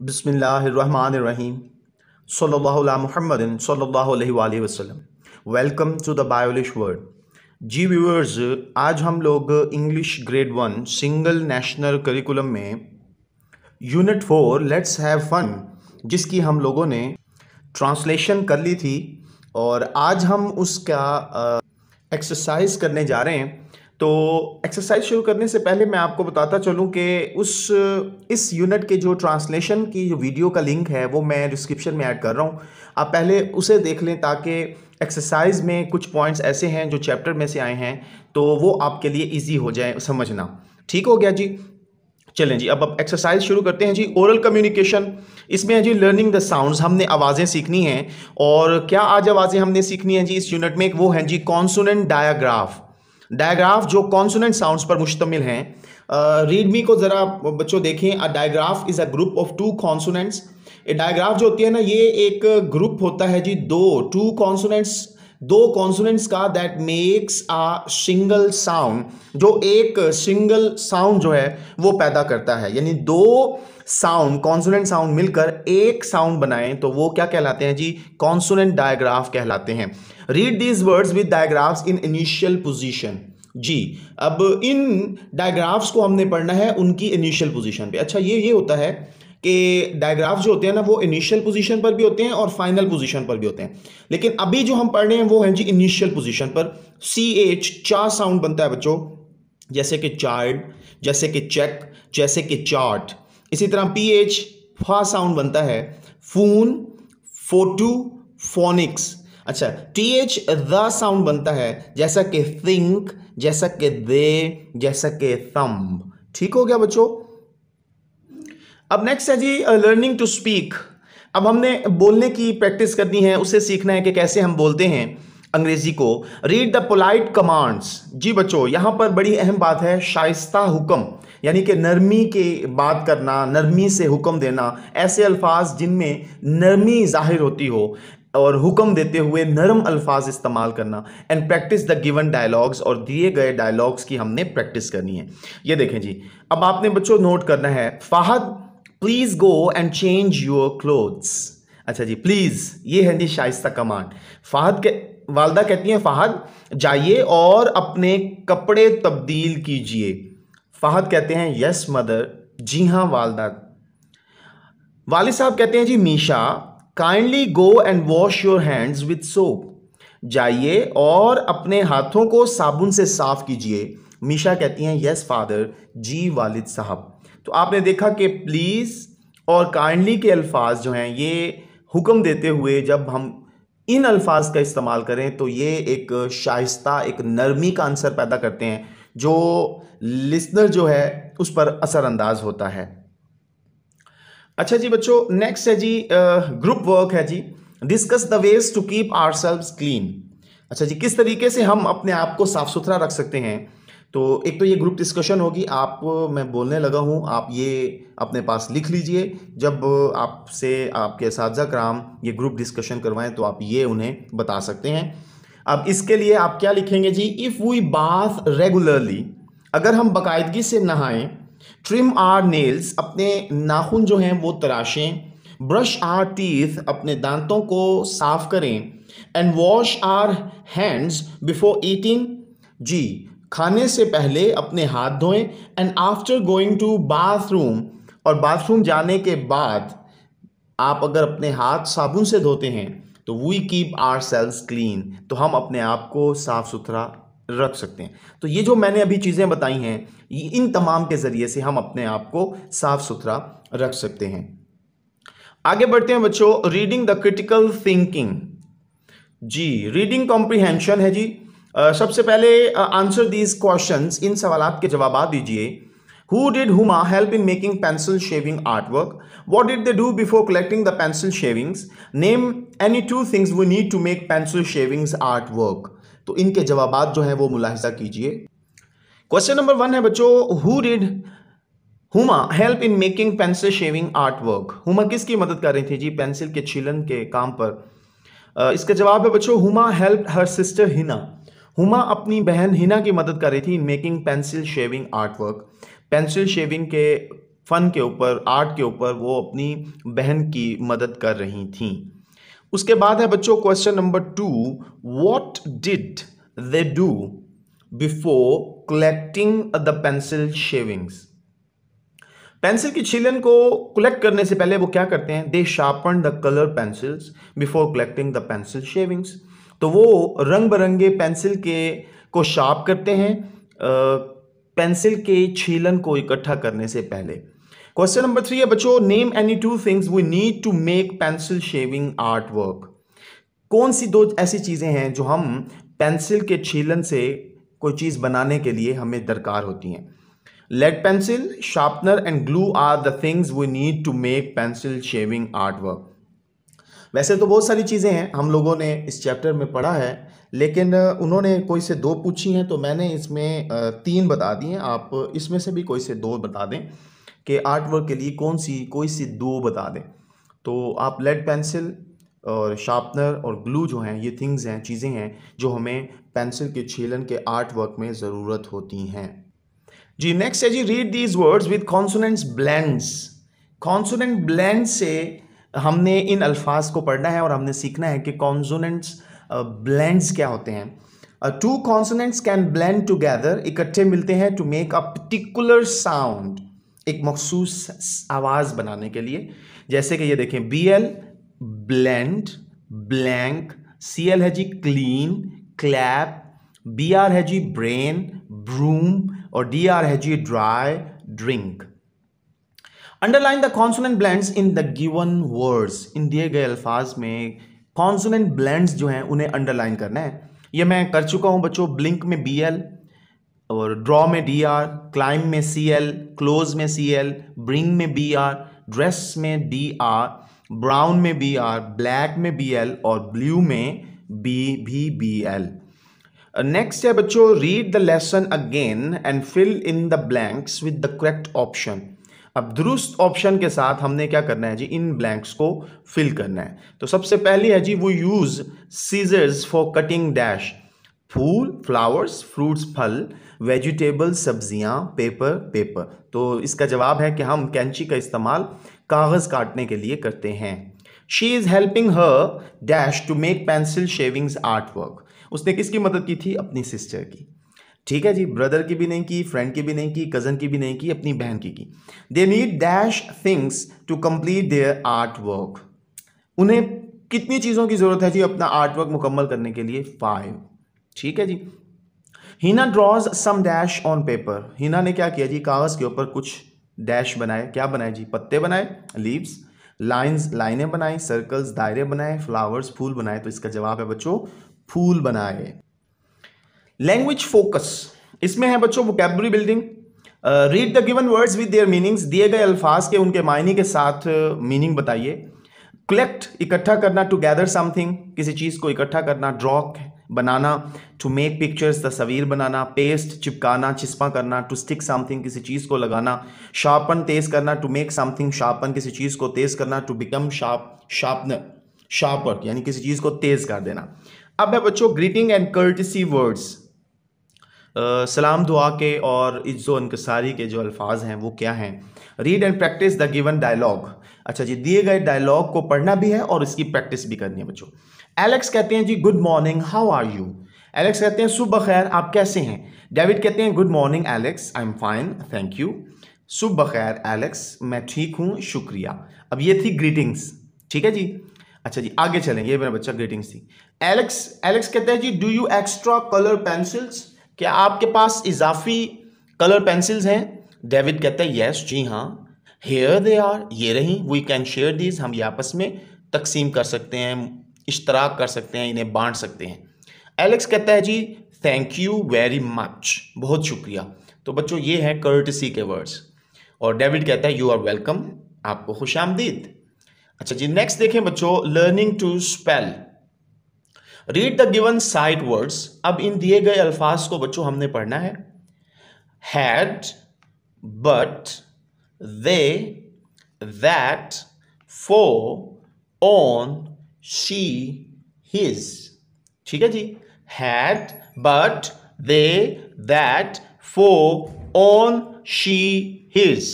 बिस्मिल्लाहिर्रहमानिर्रहीम सल्लल्लाहु अला मुहम्मदिन सल्लल्लाहु अलैहि वसल्लम। Welcome to the Biolish world. जी व्यूअर्स, आज हम लोग English grade 1 single national curriculum में यूनिट 4 लेट्स हैव फन, जिसकी हम लोगों ने ट्रांसलेशन कर ली थी और आज हम उसका एक्सरसाइज करने जा रहे हैं। तो एक्सरसाइज शुरू करने से पहले मैं आपको बताता चलूं कि इस यूनिट के जो ट्रांसलेशन की जो वीडियो का लिंक है वो मैं डिस्क्रिप्शन में ऐड कर रहा हूं। आप पहले उसे देख लें ताकि एक्सरसाइज में कुछ पॉइंट्स ऐसे हैं जो चैप्टर में से आए हैं तो वो आपके लिए इजी हो जाए समझना। ठीक हो गया जी। चलें जी, अब एक्सरसाइज शुरू करते हैं जी। ओरल कम्युनिकेशन, इसमें है जी लर्निंग द साउंड्स, हमने आवाज़ें सीखनी हैं। और क्या आज आवाज़ें हमने सीखनी है जी इस यूनिट में? वो है जी कॉन्सोनेंट डायाग्राफ। डायग्राफ जो कॉन्सोनेंट साउंड्स पर मुश्तमिल हैं। रीड मी को ज़रा बच्चों देखें। A digraph is a group of two consonants. A digraph जो होती है ना, ये एक ग्रुप होता है जी टू कॉन्सोनेंट्स का that makes a single sound, जो एक सिंगल साउंड जो है वो पैदा करता है। यानी दो साउंड, कॉन्सोनेंट साउंड मिलकर एक साउंड बनाएं तो वो क्या कहलाते हैं जी? कॉन्सोनेंट डायग्राफ कहलाते हैं। Read these words with digraphs in initial position. जी, अब इन डायग्राफ्स को हमने पढ़ना है उनकी इनिशियल पोजीशन पे। अच्छा, ये होता है कि डायग्राफ जो होते हैं ना वो इनिशियल पोजीशन पर भी होते हैं और फाइनल पोजीशन पर भी होते हैं, लेकिन अभी जो हम पढ़ रहे हैं वो है जी इनिशियल पोजीशन पर। CH चा साउंड बनता है बच्चों, जैसे कि चार्ड, जैसे कि चेक, जैसे कि चार्ट। इसी तरह PH फा साउंड बनता है, फोन, फोटो, फोनिक्स। अच्छा, TH द साउंड बनता है, जैसा कि थिंक, जैसा कि दे, जैसा कि थंब। ठीक हो गया बच्चों। अब नेक्स्ट है जी लर्निंग टू स्पीक। अब हमने बोलने की प्रैक्टिस करनी है, उसे सीखना है कि कैसे हम बोलते हैं अंग्रेजी को। Read the polite commands. जी बच्चों, यहां पर बड़ी अहम बात है शाइस्ता हुक्म, यानी कि नरमी के बात करना, नरमी से हुक्म देना। ऐसे अल्फाज जिनमें नरमी जाहिर होती हो और हुक्म देते हुए नरम अल्फाज इस्तेमाल करना। And practise the given dialogues, और दिए गए डायलॉग्स की हमने प्रैक्टिस करनी है। ये देखें जी, अब आपने बच्चों नोट करना है, Fahad please go and change your clothes. अच्छा जी, प्लीज, ये है जी शाइस्ता कमांड। फाहद के वालदा कहती हैं फाहद जाइए और अपने कपड़े तब्दील कीजिए। फाहद कहते हैं यस मदर, जी हाँ वालदा। वालिद साहब कहते हैं जी Misha kindly go and wash your hands with soap. जाइए और अपने हाथों को साबुन से साफ कीजिए। मीशा कहती हैं यस फादर, जी वालिद साहब। तो आपने देखा कि प्लीज और काइंडली के अल्फाज जो हैं ये हुक्म देते हुए जब हम इन अल्फाज का इस्तेमाल करें तो ये एक शाइस्ता, एक नरमी का आंसर पैदा करते हैं जो लिसनर जो है उस पर असरअंदाज होता है। अच्छा जी बच्चों, नेक्स्ट है जी ग्रुप वर्क है जी, discuss the ways to keep ourselves clean. अच्छा जी, किस तरीके से हम अपने आप को साफ सुथरा रख सकते हैं? तो एक तो ये ग्रुप डिस्कशन होगी। आप, मैं बोलने लगा हूँ, आप ये अपने पास लिख लीजिए। जब आपसे आपके असातिज़ा कराम ये ग्रुप डिस्कशन करवाएं तो आप ये उन्हें बता सकते हैं। अब इसके लिए आप क्या लिखेंगे जी? इफ़ वी बाथ रेगुलरली, अगर हम बाकायदगी से नहाएं। ट्रिम आर नेल्स, अपने नाखून जो हैं वो तराशें। ब्रश आर टीथ, अपने दांतों को साफ करें। And wash our hands before eating, जी खाने से पहले अपने हाथ धोएं। And after going to bathroom, और बाथरूम जाने के बाद आप अगर अपने हाथ साबुन से धोते हैं तो we keep ourselves clean, तो हम अपने आप को साफ सुथरा रख सकते हैं। तो ये जो मैंने अभी चीज़ें बताई हैं, इन तमाम के ज़रिए से हम अपने आप को साफ सुथरा रख सकते हैं। आगे बढ़ते हैं बच्चों, रीडिंग द क्रिटिकल थिंकिंग। जी, रीडिंग कॉम्प्रिहेंशन है जी। सबसे पहले आंसर दीज क्वेश्चंस, इन सवालात के जवाब दीजिए। Who did Huma help in making pencil shaving artwork? What did they do before collecting the pencil shavings? Name any two things we need to make pencil shavings artwork. तो इनके जवाबात जो हैं वो मुलाहिजा कीजिए। क्वेश्चन नंबर 1 है बच्चों, Who did Huma help in making pencil shaving artwork? Huma किसकी मदद कर रही थी जी पेंसिल के छीलन के काम पर? इसका जवाब है बच्चों, Huma help her sister Hina. Huma अपनी बहन हिना की मदद कर रही थी in making pencil shaving artwork, pencil shaving के फन के ऊपर, आर्ट के ऊपर वो अपनी बहन की मदद कर रही थीं। उसके बाद है बच्चों question number 2, what did they do before collecting the pencil shavings. Pencil की छीलन को कलेक्ट करने से पहले वो क्या करते हैं? They sharpen the colour pencils before collecting the pencil shavings. तो वो रंग बिरंगे पेंसिल के को शार्प करते हैं पेंसिल के छीलन को इकट्ठा करने से पहले। क्वेश्चन नंबर 3 है बच्चों, name any 2 things we need to make pencil shaving art work. कौन सी 2 ऐसी चीजें हैं जो हम पेंसिल के छीलन से कोई चीज बनाने के लिए हमें दरकार होती हैं? Lead pencil, sharpener and glue are the things we need to make pencil shaving artwork. वैसे तो बहुत सारी चीज़ें हैं हम लोगों ने इस चैप्टर में पढ़ा है, लेकिन उन्होंने कोई से 2 पूछी हैं तो मैंने इसमें 3 बता दी हैं। आप इसमें से भी कोई से 2 बता दें कि आर्ट वर्क के लिए कोई सी 2 बता दें। तो आप लेड पेंसिल और शार्पनर और ग्लू जो हैं, ये थिंग्स हैं, चीज़ें हैं जो हमें पेंसिल के छीलन के आर्ट वर्क में ज़रूरत होती हैं। जी नेक्स्ट है जी, read these words with consonants blends. Consonant blend से हमने इन अल्फाज को पढ़ना है और हमने सीखना है कि कॉन्सोनेंट्स ब्लेंड्स क्या होते हैं। 2 कॉन्सोनेंट्स कैन ब्लेंड टुगेदर, इकट्ठे मिलते हैं to make a particular sound, एक मखसूस आवाज़ बनाने के लिए। जैसे कि ये देखें, BL ब्लेंड, ब्लैंक, CL है जी क्लीन, क्लैप, BR है जी ब्रेन, ब्रूम और DR है जी dry, drink. Underline the consonant blends in the given words. इन दिए गए अल्फाज में कॉन्सोनेंट ब्लेंड्स जो हैं उन्हें अंडरलाइन करना है। ये मैं कर चुका हूं बच्चों। ब्लिंक में BL और ड्रॉ में DR, क्लाइंब में CL, क्लोज में CL, ब्रिंग में BR, ड्रेस में DR, ब्राउन में BR, ब्लैक में BL और ब्लू में BL। नेक्स्ट है बच्चों, read the lesson again and fill in the blanks with the correct option. अब दुरुस्त ऑप्शन के साथ हमने क्या करना है जी, इन ब्लैंक्स को फिल करना है। तो सबसे पहली है जी, वो use scissors for cutting dash, फूल फ्लावर्स, फ्रूट्स फल, वेजिटेबल सब्जियां, पेपर। तो इसका जवाब है कि हम कैंची का इस्तेमाल कागज काटने के लिए करते हैं। She is helping her dash to make pencil shavings art work. उसने किसकी मदद की थी? अपनी सिस्टर की। ठीक है जी, ब्रदर की भी नहीं की, फ्रेंड की भी नहीं की, कजन की भी नहीं की, अपनी बहन की। They need dash things to complete their art work. उन्हें कितनी चीजों की जरूरत है जी अपना आर्ट वर्क मुकम्मल करने के लिए? 5। ठीक है जी। Hina draws some dash on paper. Hina ने क्या किया जी, कागज के ऊपर कुछ डैश बनाए। क्या बनाए जी? पत्ते बनाए, लीव्स, लाइंस लाइनें बनाई, सर्कल्स दायरे बनाए, फ्लावर्स फूल बनाए। तो इसका जवाब है बच्चों फूल बनाए। लैंग्वेज फोकस, इसमें है बच्चों vocabulary building. Read the given words with their meanings. दिए गए अल्फाज के उनके मायने के साथ मीनिंग बताइए। कलेक्ट, इकट्ठा करना, टू गैदर समथिंग, किसी चीज को इकट्ठा करना, ड्रॉ, बनाना, टू मेक पिक्चर्स, तस्वीर बनाना, पेस्ट, चिपकाना, चिस्पा करना, टू स्टिक समथिंग, किसी चीज को लगाना, शार्पन, तेज करना, टू मेक समथिंग शार्पन, किसी चीज को तेज करना, टू बिकम शार्पनर, शार्पर यानी किसी चीज को तेज कर देना। अब है बच्चों ग्रीटिंग एंड कर्टिसी वर्ड्स। सलाम दुआ के और इज्जो इनकसारी के जो अल्फाज हैं वो क्या हैं? Read and practise the given dialogue. अच्छा जी, दिए गए डायलॉग को पढ़ना भी है और इसकी प्रैक्टिस भी करनी है बच्चों। एलेक्स कहते हैं जी good morning, how are you. Alex कहते हैं सुबह खैर, आप कैसे हैं। डेविड कहते हैं good morning Alex, I am fine thank you. सुबह खैर एलेक्स, मैं ठीक हूँ शुक्रिया। अब ये थी ग्रीटिंग्स। ठीक है जी। अच्छा जी आगे चलें, ये मेरा बच्चा ग्रीटिंग्स थी। एलेक्स कहते हैं जी do you extra colour pencils. क्या आपके पास इजाफी कलर पेंसिल्स हैं? डेविड कहता है यस, जी हाँ। हेयर दे आर, ये रही, वी कैन शेयर दीज, हम ये आपस में तकसीम कर सकते हैं, इश्तराक कर सकते हैं, इन्हें बांट सकते हैं। एलेक्स कहता है जी थैंक यू वेरी मच, बहुत शुक्रिया। तो बच्चों ये हैं कर्टसी के वर्ड्स। और डेविड कहता है यू आर वेलकम, आपको खुशामदीद। अच्छा जी नेक्स्ट देखें बच्चों, learning to spell. Read the given sight words. अब इन दिए गए अल्फाज को बच्चों हमने पढ़ना है। Had, but, they, that, for, on, she, his. ठीक है जी। Had, but, they, that, for, on, she, his.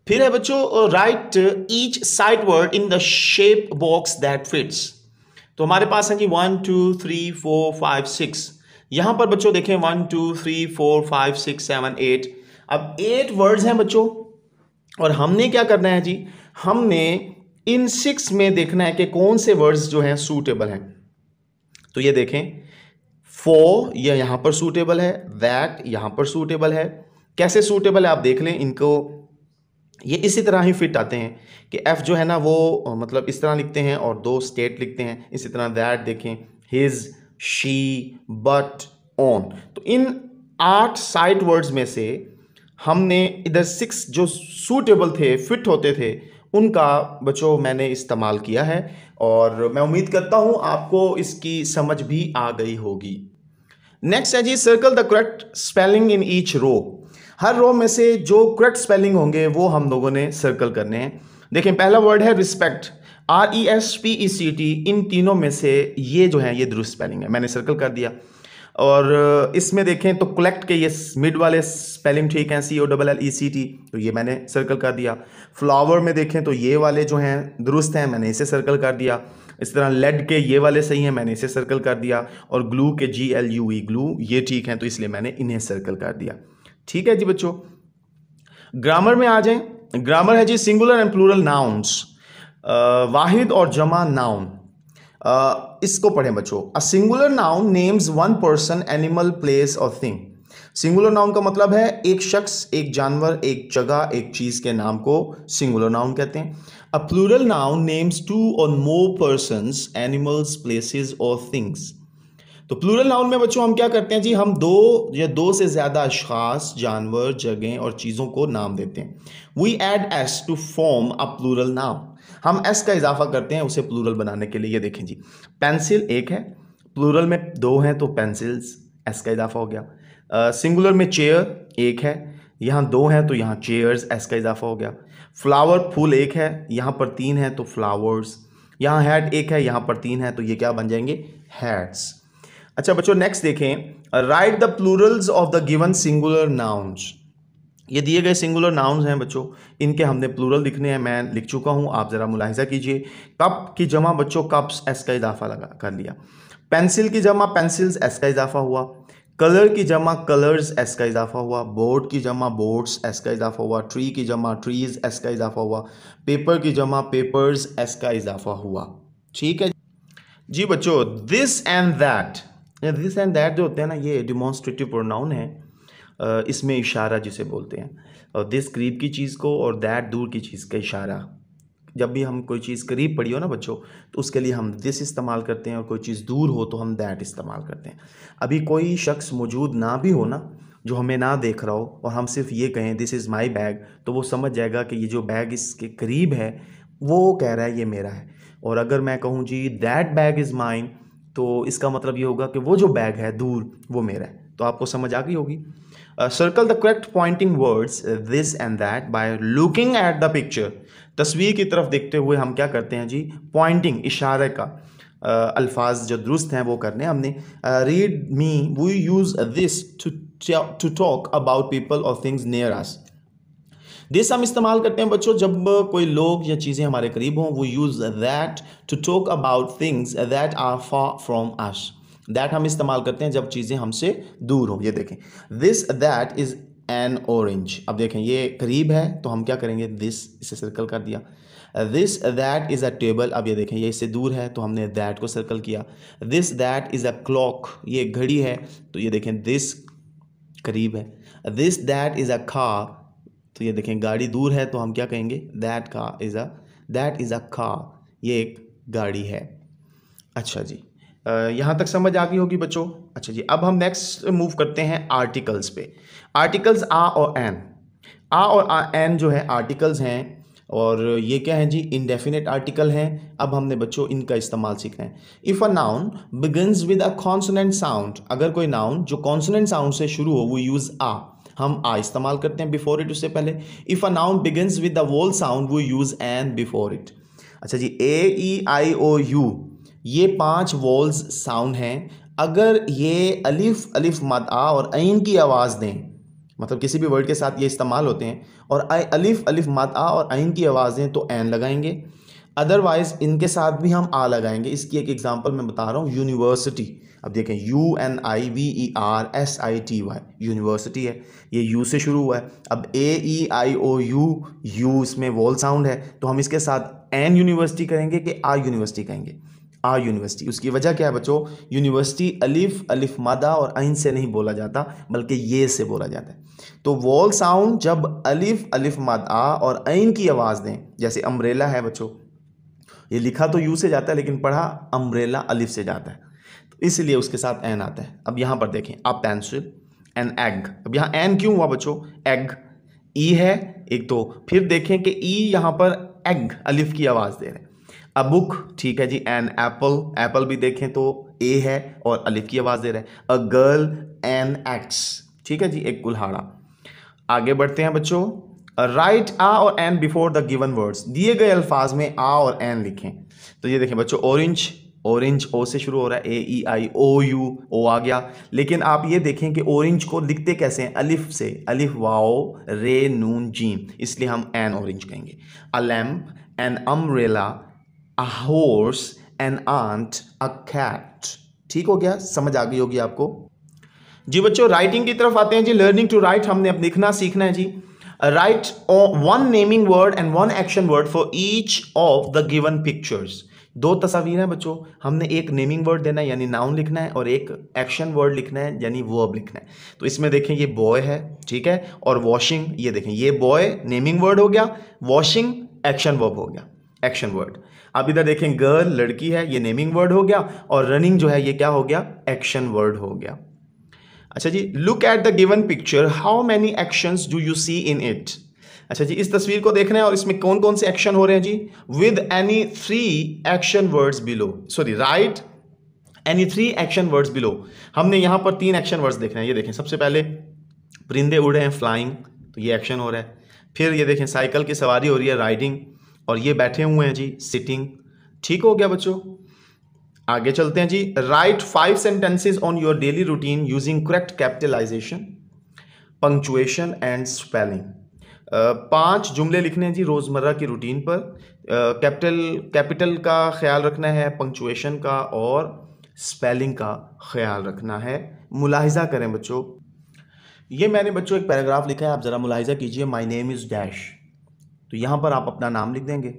फिर है बच्चों write each sight word in the shape box that fits. तो हमारे पास है जी 1 2 3 4 5 6। यहां पर बच्चों देखें 1 2 3 4 5 6 7 8। अब 8 वर्ड्स हैं बच्चों और हमने क्या करना है जी, हमने इन 6 में देखना है कि कौन से वर्ड्स जो हैं सूटेबल हैं। तो ये देखें, फॉर ये यहां पर सूटेबल है, दैट यहां पर सूटेबल है। कैसे सूटेबल है आप देख लें इनको, ये इसी तरह ही फिट आते हैं कि एफ जो है ना वो मतलब इस तरह लिखते हैं और 2 स्टेट लिखते हैं। इसी तरह दैट देखें, हिज, शी, बट, ऑन। तो इन 8 साइड वर्ड्स में से हमने इधर 6 जो सूटेबल थे, फिट होते थे, उनका बच्चों मैंने इस्तेमाल किया है और मैं उम्मीद करता हूं आपको इसकी समझ भी आ गई होगी। नेक्स्ट है जी, circle the correct spelling in each row. हर रो में से जो करेक्ट स्पेलिंग होंगे वो हम लोगों ने सर्कल करने हैं। देखें, पहला वर्ड है रिस्पेक्ट, RESPECT। इन तीनों में से ये जो है ये दुरुस्त स्पेलिंग है, मैंने सर्कल कर दिया। और इसमें देखें तो कलेक्ट के ये मिड वाले स्पेलिंग ठीक हैं, COLLECT, तो ये मैंने सर्कल कर दिया। फ्लावर में देखें तो ये वाले जो हैं दुरुस्त हैं, मैंने इसे सर्कल कर दिया। इस तरह लेड के ये वाले सही हैं, मैंने इसे सर्कल कर दिया। और ग्लू के GLUE ग्लू ये ठीक हैं, तो इसलिए मैंने इन्हें सर्कल कर दिया। ठीक है जी बच्चों, ग्रामर में आ जाएं। ग्रामर है जी सिंगुलर एंड प्लूरल नाउन्स, वाहिद और जमा नाउन। इसको पढ़ें बच्चों। A singular noun names one person, animal, place और थिंग। सिंगुलर नाउन का मतलब है एक शख्स, एक जानवर, एक जगह, एक चीज के नाम को सिंगुलर नाउन कहते हैं। अ प्लूरल नाउन नेम्स 2 और मोर पर्सन्स, एनिमल्स, प्लेसेस और थिंग्स। तो प्लूरल नाउन में बच्चों हम क्या करते हैं जी, हम 2 या 2 से ज्यादा अशखास, जानवर, जगह और चीजों को नाम देते हैं। We add s to form a plural noun. हम एस का इजाफा करते हैं उसे प्लूरल बनाने के लिए। ये देखें जी, पेंसिल एक है, प्लूरल में 2 हैं तो पेंसिल्स, एस का इजाफा हो गया। सिंगुलर में चेयर एक है, यहाँ 2 हैं तो यहाँ चेयर्स, एस का इजाफा हो गया। फ्लावर फूल एक है, यहाँ पर 3 हैं तो फ्लावर्स। यहाँ हैट एक है, यहाँ पर 3 हैं तो ये क्या बन जाएंगे, हैट्स। अच्छा बच्चों नेक्स्ट देखें, right the Plurals of the given singular nouns. ये दिए गए सिंगुलर नाउन्स हैं बच्चों, इनके हमने प्लूरल लिखने हैं, मैं लिख चुका हूं, आप जरा मुलाहिजा कीजिए। कप की जमा बच्चों कप्स, एस का इजाफा लगा कर लिया। पेंसिल की जमा पेंसिल्स, एस का इजाफा हुआ। कलर की जमा कलर्स, एस का इजाफा हुआ। बोर्ड की जमा बोर्ड्स, एस का इजाफा हुआ। ट्री की जमा ट्रीज, एस का इजाफा हुआ। पेपर की जमा पेपर्स, एस का इजाफा हुआ। ठीक है जी बच्चों, this and that, this and that जो होते हैं ना, ये डिमॉन्स्ट्रेटिव प्रोनाउन है। इसमें इशारा जिसे बोलते हैं, और दिस करीब की चीज़ को और दैट दूर की चीज़ का इशारा। जब भी हम कोई चीज़ करीब पड़ी हो ना बच्चों, तो उसके लिए हम दिस इस्तेमाल करते हैं, और कोई चीज़ दूर हो तो हम दैट इस्तेमाल करते हैं। अभी कोई शख्स मौजूद ना भी हो ना, जो हमें ना देख रहा हो, और हम सिर्फ ये कहें दिस इज़ माई बैग, तो वो समझ जाएगा कि ये जो बैग इसके करीब है वो कह रहा है ये मेरा है। और अगर मैं कहूँ जी दैट बैग इज़ माइन, तो इसका मतलब ये होगा कि वो जो बैग है दूर वो मेरा है। तो आपको समझ आ गई होगी। Circle the correct pointing words this and that by looking at the picture. तस्वीर की तरफ देखते हुए हम क्या करते हैं जी, पॉइंटिंग, इशारे का अल्फाज जो दुरुस्त हैं वो करने हमने। Read me, we use this to talk about people और थिंग्स नियर अस। दिस हम इस्तेमाल करते हैं बच्चों जब कोई लोग या चीज़ें हमारे करीब हों। वो use that to talk about things that are far from us. That हम इस्तेमाल करते हैं जब चीज़ें हमसे दूर हों। ये देखें, this that is an orange. अब देखें ये करीब है तो हम क्या करेंगे, दिस, इसे सर्कल कर दिया। This that is a table. अब ये देखें ये इससे दूर है तो हमने दैट को सर्कल किया। This that is a clock, ये घड़ी है, तो ये देखें दिस करीब है। This that is a car, तो ये देखें गाड़ी दूर है तो हम क्या कहेंगे, दैट इज़ अ कार, ये एक गाड़ी है। अच्छा जी, यहाँ तक समझ आ गई होगी बच्चों। अच्छा जी, अब हम नेक्स्ट मूव करते हैं आर्टिकल्स पे। आर्टिकल्स आ और एन। आ और एन जो है आर्टिकल्स हैं, और ये क्या है जी, इंडेफिनेट आर्टिकल हैं। अब हमने बच्चों इनका इस्तेमाल सीखना है। If a noun begins with a consonant sound, अगर कोई नाउन जो कॉन्सोनेंट साउंड से शुरू हो वो यूज़ आ, हम आ इस्तेमाल करते हैं बिफोर इट, उससे पहले। If a noun begins with the vowel sound वो यूज़ एन बिफोर इट। अच्छा जी, AEIOU ये 5 वोल्स साउंड हैं। अगर ये अलिफ अलिफ मद आ और ऐन की आवाज़ दें, मतलब किसी भी वर्ड के साथ ये इस्तेमाल होते हैं। और अलिफ अलिफ मद आ और आइन की आवाज़ें तो एन लगाएंगे, अदरवाइज इनके साथ भी हम आ लगाएंगे। इसकी एक एग्जांपल मैं बता रहा हूँ, यूनिवर्सिटी। अब देखें UNIVERSITY, यूनिवर्सिटी है, ये यू से शुरू हुआ है। अब AEIOU, यू इसमें वॉल साउंड है, तो हम इसके साथ एन यूनिवर्सिटी करेंगे कि आ यूनिवर्सिटी कहेंगे? आ यूनिवर्सिटी। उसकी वजह क्या है बच्चों? यूनिवर्सिटी अलिफ अलिफ मादा और आइन से नहीं बोला जाता, बल्कि ये से बोला जाता है। तो वॉल साउंड जब अलिफ अलिफ मादा और आइन की आवाज़ दें, जैसे अम्ब्रेला है बच्चों, ये लिखा तो यू से जाता है लेकिन पढ़ा अम्ब्रेला अलिफ से जाता है, तो इसलिए उसके साथ एन आता है। अब यहाँ पर देखें, अ पेंसिल, एन एग। अब यहाँ एन क्यों हुआ बच्चों? एग ई है एक, तो फिर देखें कि ई यहाँ पर एग अलिफ की आवाज़ दे रहे हैं। अ बुक, ठीक है जी। एन एप्पल, एप्पल भी देखें तो ए है और अलिफ की आवाज़ दे रहे हैं। अ गर्ल, एन एक्स, ठीक है जी, एक कुल्हाड़ा। आगे बढ़ते हैं बच्चों। राइट आ और an before the given words, दिए गए अल्फाज में आ और एन लिखें। तो ये देखें बच्चों, ऑरेंज, ऑरेंज ओ से शुरू हो रहा है, AEIOU, ओ आ गया। लेकिन आप ये देखें कि ऑरेंज को लिखते कैसे हैं? अलिफ से, अलिफ वाओ रे नून जीम, इसलिए हम एन ऑरेंज कहेंगे। A lamp, an umbrella, a horse, an ant, a cat. ठीक हो गया, समझ आ गई होगी आपको जी। बच्चों राइटिंग की तरफ आते हैं जी। लर्निंग टू राइट, हमने अब लिखना सीखना है जी। Write one naming word and one action word for each of the given pictures. दो तस्वीर हैं बच्चों, हमने एक नेमिंग वर्ड देना है यानी नाउन लिखना है, और एक एक्शन वर्ड लिखना है यानी वर्ब लिखना है। तो इसमें देखें ये बॉय है, ठीक है, और वॉशिंग, ये देखें ये बॉय नेमिंग वर्ड हो गया, वॉशिंग एक्शन वर्ब हो गया, एक्शन वर्ड। अब इधर देखें गर्ल लड़की है, ये नेमिंग वर्ड हो गया, और रनिंग जो है ये क्या हो गया? एक्शन वर्ड हो गया। अच्छा जी, look at the given picture, how many actions do you see in it. अच्छा जी, इस तस्वीर को देखना है और इसमें कौन कौन से एक्शन हो रहे हैं जी? With any 3 action words below, sorry write any 3 action words below. हमने यहां पर 3 एक्शन वर्ड्स देखने हैं। ये देखें, सबसे पहले परिंदे उड़ रहे हैं, फ्लाइंग, तो ये एक्शन हो रहा है। फिर ये देखें साइकिल की सवारी हो रही है, राइडिंग, और ये बैठे हुए हैं जी, सिटिंग। ठीक हो गया बच्चों, आगे चलते हैं जी। Write 5 sentences on your daily routine using correct capitalisation, punctuation and spelling. 5 जुमले लिखने हैं जी रोज़मर्रा की रूटीन पर। कैपिटल का ख्याल रखना है, पंक्चुएशन का और स्पेलिंग का ख्याल रखना है। मुलाहिजा करें बच्चों, ये मैंने बच्चों एक पैराग्राफ लिखा है, आप ज़रा मुलाहिजा कीजिए। माई नेम इज़ डैश, तो यहाँ पर आप अपना नाम लिख देंगे।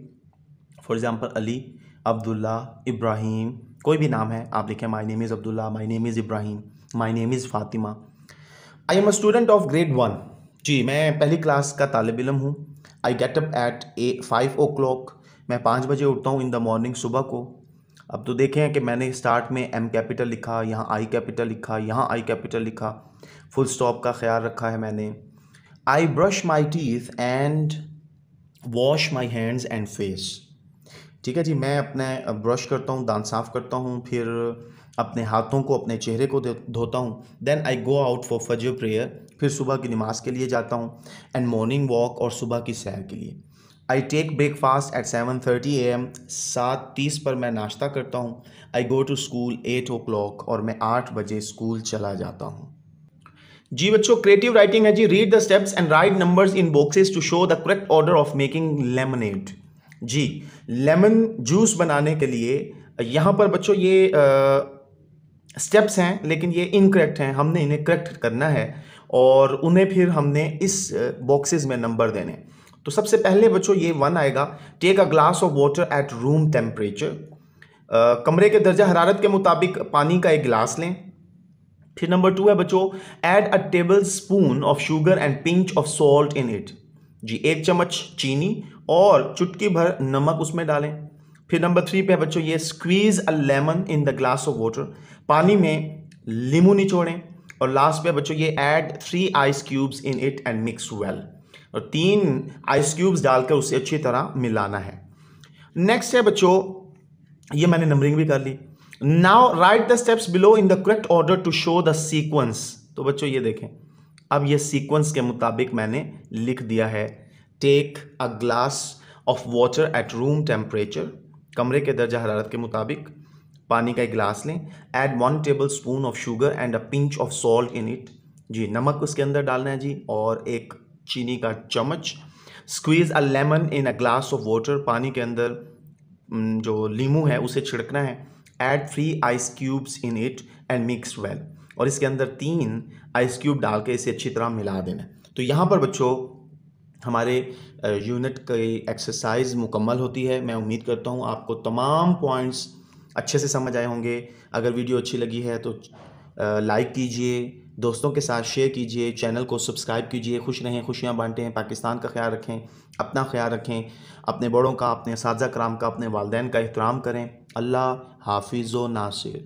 फॉर एग्जाम्पल अली, अब्दुल्ला, इब्राहिम, कोई भी नाम है आप लिखें। My name is Abdullah, my name is Ibrahim, my name is Fatima. I am a student of grade 1, जी मैं पहली क्लास का तालिब इल्म हूँ। I get up at 5 o'clock, मैं 5 बजे उठता हूँ इन द मॉर्निंग, सुबह को। अब तो देखें कि मैंने स्टार्ट में एम कैपिटल लिखा, यहाँ आई कैपिटल लिखा, यहाँ आई कैपिटल लिखा, फुल स्टॉप का ख्याल रखा है मैंने। I brush my teeth and wash my hands and face, ठीक है जी, मैं अपने ब्रश करता हूँ, दांत साफ़ करता हूँ, फिर अपने हाथों को, अपने चेहरे को धोता हूँ। Then I go out for Fajr prayer, फिर सुबह की नमाज के लिए जाता हूँ, एंड मॉर्निंग वॉक, और सुबह की सैर के लिए। I take breakfast at 7:30 AM, 7:30 पर मैं नाश्ता करता हूँ। आई गो टू स्कूल 8 o'clock, और मैं 8 बजे स्कूल चला जाता हूँ। जी बच्चों, क्रिएटिव राइटिंग है जी। Read the steps and write numbers in boxes to show the correct order of making lemonade. जी, लेमन जूस बनाने के लिए यहाँ पर बच्चों ये स्टेप्स हैं, लेकिन ये इनकरेक्ट हैं, हमने इन्हें करेक्ट करना है और उन्हें फिर हमने इस बॉक्सेस में नंबर देने। तो सबसे पहले बच्चों ये 1 आएगा, take a glass of water at room temperature, कमरे के दर्जा हरारत के मुताबिक पानी का एक गिलास लें। फिर नंबर 2 है बच्चों, add a tablespoon of sugar and pinch of salt in it, जी 1 चम्मच चीनी और चुटकी भर नमक उसमें डालें। फिर नंबर 3 पे है बच्चों ये, squeeze a lemon in the glass of water, पानी में लीमू निचोड़ें। और लास्ट पे बच्चों ये, add 3 ice cubes in it and mix well, और 3 आइस क्यूब्स डालकर उसे अच्छी तरह मिलाना है। नेक्स्ट है बच्चों, ये मैंने नंबरिंग भी कर ली। Now write the steps below in the correct order to show the sequence. तो बच्चों ये देखें, अब ये सीक्वेंस के मुताबिक मैंने लिख दिया है। Take a glass of water at room temperature, कमरे के दर्जा हरारत के मुताबिक पानी का एक गिलास लें। Add 1 tablespoon of sugar and a pinch of salt in it, जी, नमक उसके अंदर डालना है जी, और एक चीनी का चम्मच। Squeeze a lemon in a glass of water, पानी के अंदर जो नींबू है उसे छिड़कना है। Add 3 ice cubes in it and mix well, और इसके अंदर 3 आइस क्यूब डाल के इसे अच्छी तरह मिला देना है। तो यहाँ पर बच्चों हमारे यूनिट की एक्सरसाइज मुकम्मल होती है। मैं उम्मीद करता हूँ आपको तमाम पॉइंट्स अच्छे से समझ आए होंगे। अगर वीडियो अच्छी लगी है तो लाइक कीजिए, दोस्तों के साथ शेयर कीजिए, चैनल को सब्सक्राइब कीजिए। खुश रहें, खुशियाँ बांटें, पाकिस्तान का ख्याल रखें, अपना ख्याल रखें, अपने बड़ों का, अपने असातिज़ा कराम का, अपने वालिदैन का एहतराम करें। अल्लाह हाफिज़ व नासिर।